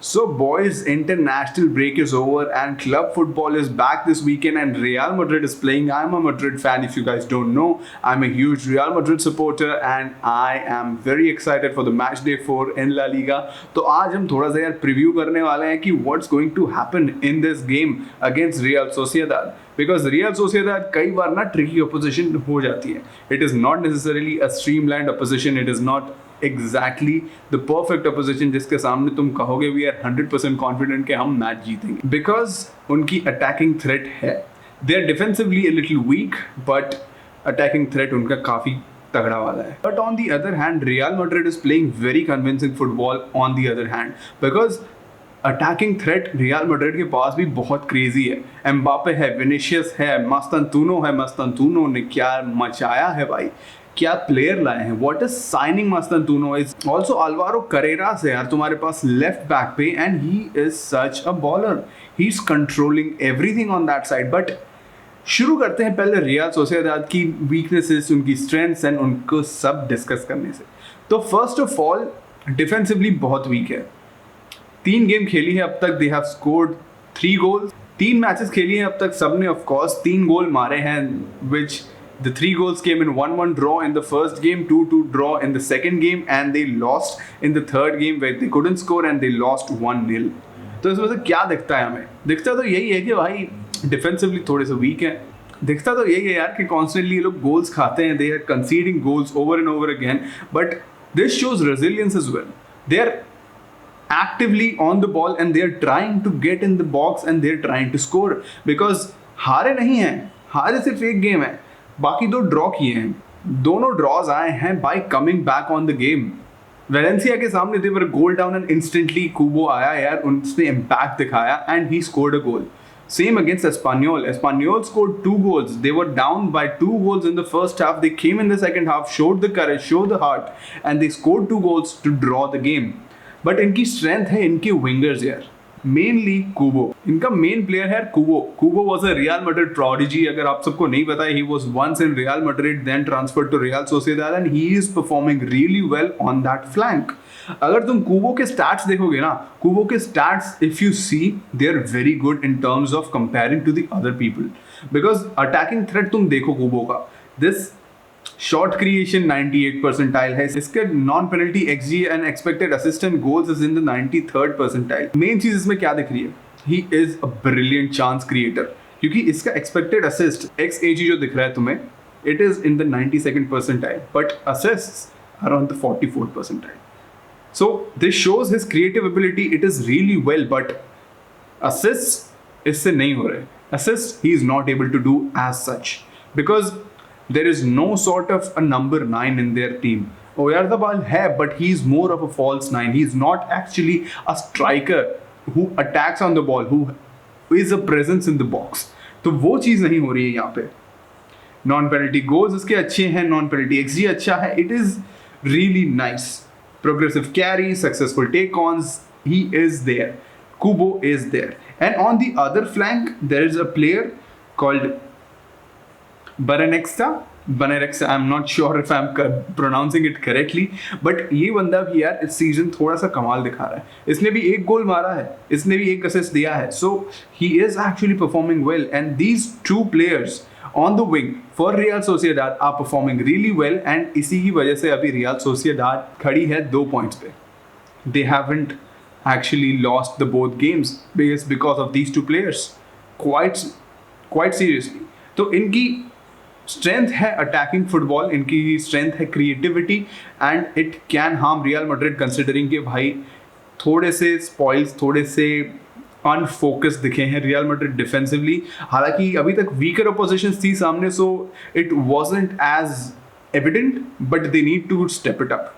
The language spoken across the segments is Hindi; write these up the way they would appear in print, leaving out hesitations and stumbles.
So, boys, international break is over and club football is back this weekend, and Real Madrid is playing. I'm a Madrid fan, if you guys don't know. I'm a huge Real Madrid supporter and I am very excited for the match day 4 in La Liga. तो आज हम थोड़ा सा यार प्रीव्यू करने वाले हैं कि what's going to happen in this game against Real Sociedad. Because Real Sociedad कई बार ना tricky opposition हो जाती है. It is not necessarily a streamlined opposition. It is not exactly the perfect opposition जिसके सामने तुम कहोगे we are 100% confident कि हम मैच जीतेंगे, because उनकी attacking threat है. They are defensively a little weak, but attacking threat उनका काफ़ी तगड़ा वाला है. But on the other hand, Real Madrid is playing very convincing football on the other hand, because attacking threat real Madrid के पास भी बहुत क्रेजी है. एम्बापे है, विनिशियस है, मस्तनतूनो है. मस्तनतूनो ने क्या मचाया है भाई, क्या प्लेयर लाए हैं. What is signing Mastantuono is. Also Alvaro Carreras है यार तुम्हारे पास लेफ्ट बैक पे, and he is such a baller. He is controlling everything on that side. But शुरू करते हैं पहले रियल सोसिएदाद की वीकनेसेस, उनकी स्ट्रेंथ्स एंड उनको सब डिस्कस करने से. तो फर्स्ट ऑफ ऑल डिफेंसिवली बहुत वीक है. 3 गेम खेली है अब तक, they have scored 3 goals. 3 matches खेली हैं अब तक, सबने ऑफ कोर्स 3 गोल मारे हैं, विच the 3 goals came in 1-1 draw in the first game, 2-2 draw in the second game, and they lost in the third game where they couldn't score and they lost 1-0. तो इसमें से क्या दिखता है हमें? दिखता तो यही है कि भाई डिफेंसिवली थोड़े से वीक हैं. दिखता तो यही है यार कि कॉन्स्टेंटली ये लोग गोल्स खाते हैं, they are conceding goals over and over again, but this shows resilience as well. They are actively on the ball and they are trying to get in the box and they are trying to score, because हारे नहीं हैं. हारे सिर्फ एक गेम है, बाकी 2 ड्रॉ किए हैं. दोनों ड्रॉज आए हैं bye coming back on the game. Valencia के सामने दे वर गोल डाउन एंड इंस्टेंटली कुबो आया यार, उसने इम्पैक्ट दिखाया and he scored a goal. Same against Espanyol. Espanyol scored 2 goals. They were down by 2 goals in the first half. They came in the second half, showed the courage, showed the heart, and they scored 2 goals to draw the game. But इनकी स्ट्रेंथ है इनके विंगर्स यार, मेनली कुबो. इनका मेन प्लेयर है Kubo. Kubo was a Real Madrid prodigy. अगर आप सबको नहीं पता है, he was once in Real Madrid, then transferred to Real Sociedad and he is performing really well on that flank. अगर तुम कुबो के स्टैट्स देखोगे ना, कुबो के stats if you see, they are very good in terms of comparing to the other people, because attacking threat तुम देखो कुबो का, दिस शॉट क्रिएशन 98 परसेंटाइल है. इसके non penalty XD and expected assist and goals is in the 93rd percentile. Main चीज इसमें क्या दिख रही है, ही is a brilliant chance creator, क्योंकि इसका एक्सपेक्टेड असिस्ट एक्सएजी जो दिख रहा है तुम्हें, it is in the 92nd percentile, but assists are on the 44th percentile. So this shows his creative ability. It is really well, but assist इससे नहीं हो रहे. Assist he is not able to do as such, because there is no sort of a number 9 in their team. Oyarzabal है, but he's more of a false 9. He's not actually a striker who attacks on the ball, who is a presence in the box. तो वो चीज़ नहीं हो रही है यहाँ पे. नॉन पेनल्टी गोल्स इसके अच्छे हैं, नॉन पेनल्टी एक्सजी अच्छा है. It is really nice. Progressive carry, successful take ons, he is there. Kubo is there. And on the other flank, there is a player called Banexta, I'm not sure if I'm pronouncing it correctly, but ये बंदा भी यार इस सीजन थोड़ा सा कमाल दिखा रहा है. इसने भी 1 गोल मारा है, इसने भी 1 असिस्ट दिया है. So he is actually performing well, and these 2 players on the wing for Real Sociedad are performing really well, and इसी की वजह से अभी Real Sociedad खड़ी है 2 points पे. They haven't actually lost the both games because of these 2 players. Quite seriously. तो इनकी स्ट्रेंथ है अटैकिंग फुटबॉल, इनकी स्ट्रेंथ है creativity, and it can harm real Madrid, considering कि भाई थोड़े से स्पॉइल्स, थोड़े से अनफोकस दिखे हैं रियल मैड्रिड डिफेंसिवली. हालांकि अभी तक वीकर अपोजिशंस थी सामने, so it wasn't as evident, but they need to step it up.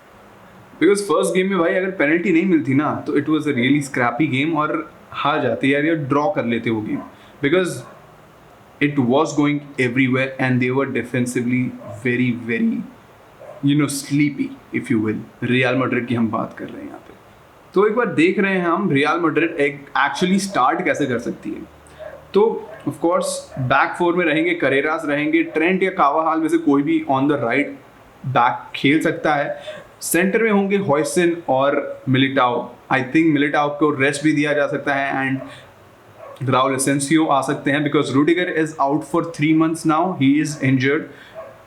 Because first game में भाई अगर पेनल्टी नहीं मिलती ना, तो it was a really scrappy game और हार जाते यार, या ड्रॉ कर लेते वो game, because it was going everywhere and they were defensively very sleepy, if you will. Real Madrid की हम बात कर रहे हैं यहाँ पे. तो एक बार देख रहे हैं हम Real Madrid एक्चुअली स्टार्ट कैसे कर सकती है. तो ऑफ कोर्स बैक 4 में रहेंगे, करेरास रहेंगे, ट्रेंट या कावाहाल में से कोई भी ऑन द राइट बैक खेल सकता है. सेंटर में होंगे हॉयसन और मिलिटाओ. आई थिंक मिलिटाओ को रेस्ट भी दिया जा सकता है एंड राउल एसेंसियो आ सकते हैं because Rudiger is out for 3 months now, he is injured.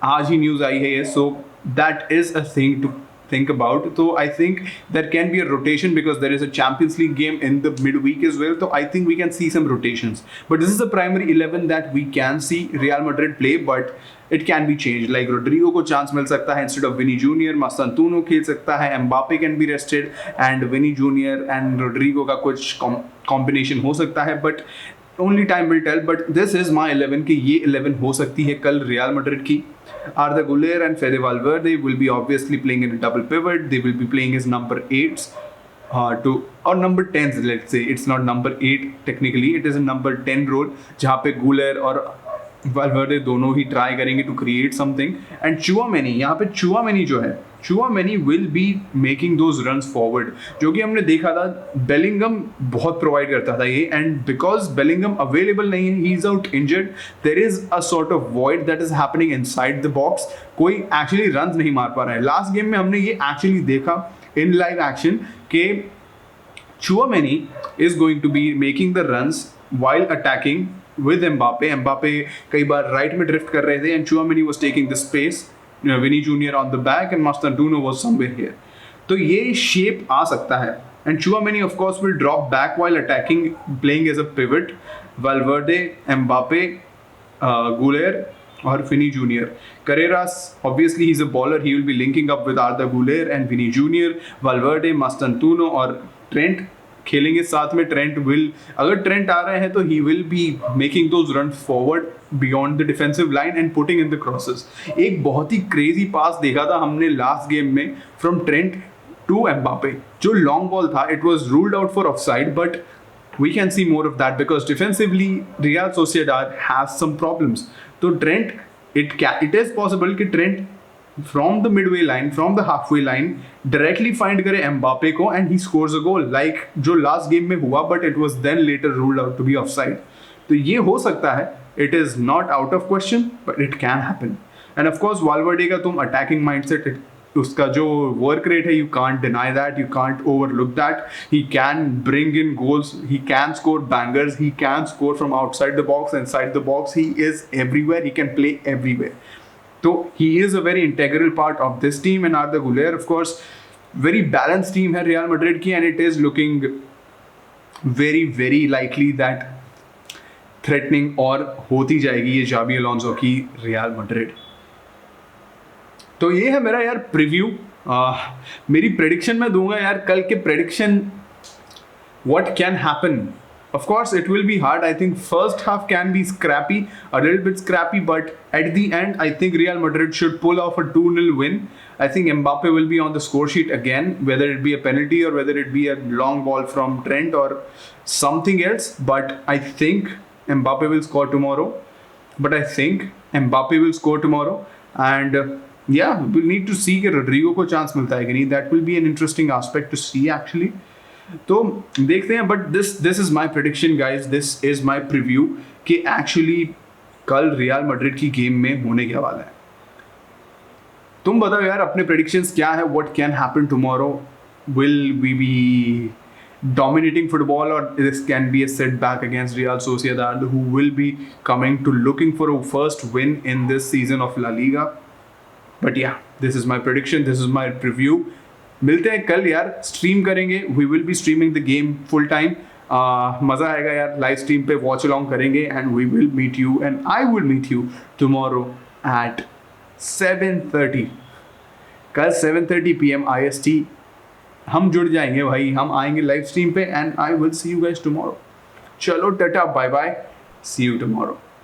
आज ही न्यूज़ आई है ये, so that is a thing to think about. So I think there can be a rotation because there is a Champions League game in the midweek as well. So I think we can see some rotations. But this is the primary 11 that we can see Real Madrid play, but it can be changed. Like Rodrigo को chance मिल सकता है instead of Vinny Junior, Mastantuono खेल सकता है, Mbappe can be rested and Vinny Junior and Rodrigo का कुछ combination हो सकता है. But only time will tell. But this is my 11 कि ये 11 हो सकती है कल Real Madrid की. Arda Güler and Fede Valverde will be obviously playing in a double pivot. They will be playing as number 8s or number 10s, let's say. It's not number 8 technically. It is a number 10 role जहाँ पे Güler और Valverde दोनों ही ट्राई करेंगे to create something. And Chouameni, यहाँ पे Chouameni जो है, Chouameni will be making those runs forward. जो कि हमने देखा था Bellingham बहुत प्रोवाइड करता था ये, and because Bellingham available नहीं है, he is out injured, there is a sort of void that is happening inside the box. कोई actually runs नहीं मार पा रहा है. लास्ट गेम में हमने ये actually देखा in live action कि Chouameni is going to be making the runs while attacking with Mbappe. Mbappe कई बार राइट में ड्रिफ्ट कर रहे थे and Chouameni was taking the space. Vinny Junior on the back and Mastantuono was somewhere here. तो ये शेप आ सकता है. And Chouameni of course will drop back while attacking, playing as a pivot. Valverde, Mbappe, Güler or Vinny Junior. Carreras, obviously he's a baller. He will be linking up with Arda Güler and Vinny Junior. Valverde, Mastantuono और Trent खेलेंगे साथ में. ट्रेंट विल, अगर ट्रेंट आ रहे हैं तो he will be making those run forward beyond the defensive line and putting in the crosses. एक बहुत ही क्रेजी पास देखा था हमने लास्ट गेम में फ्रॉम ट्रेंट टू एम्बापे, जो लॉन्ग बॉल था. It was ruled out for offside, but we can see more of that because defensively Real Sociedad has some problems. So Trent, it is possible कि Trent from the midway line, from the halfway line directly find करे एम्बापे को and he scores a goal like जो last game में हुआ, but it was then later ruled out to be offside. तो ये हो सकता है. It is not out of question, but it can happen. And of course Valverde का तुम attacking mindset, उसका जो वर्क रेट है, you can't deny that, you can't overlook that. He can bring in goals, he can score bangers, he can score from outside the box, inside the box. He is everywhere, he can play everywhere. तो he is a very integral part of this team. And Arda Guler of course very balance team है रियल मैड्रिड की, and it is looking very very likely that threatening और होती जाएगी ये जाबी अलोंसो की रियल मैड्रिड. तो ये है मेरा यार प्रीव्यू. मेरी प्रेडिक्शन मैं दूंगा यार कल के prediction what can happen. Of course it will be hard. I think first half can be scrappy, a little bit scrappy, but at the end I think Real Madrid should pull off a 2-0 win. I think Mbappe will be on the score sheet again, whether it be a penalty or whether it be a long ball from Trent or something else. But I think Mbappe will score tomorrow. And yeah, we'll need to see कि Rodrigo को चांस मिलता है कि नहीं. That will be an interesting aspect to see actually. तो देखते हैं. But this is my prediction guys, this is my preview कि एक्चुअली कल रियल मैड्रिड की गेम में होने क्या वाला है. तुम बताओ यार अपने प्रेडिक्शंस क्या है. What can happen tomorrow? Will we be dominating football or this can be a setback against Real Sociedad, who will be coming to looking for a first win in this season of La Liga. But yeah, this is my prediction, this is my preview. मिलते हैं कल यार, स्ट्रीम करेंगे. We will be streaming the game full time. मज़ा आएगा यार, लाइव स्ट्रीम पे वॉच अलॉन्ग करेंगे. And we will meet you and I will meet you tomorrow at 7:30. कल 7:30 PM IST हम जुड़ जाएंगे भाई. हम आएंगे लाइव स्ट्रीम पे and I will see you guys tomorrow. चलो tata, bye bye, see you tomorrow.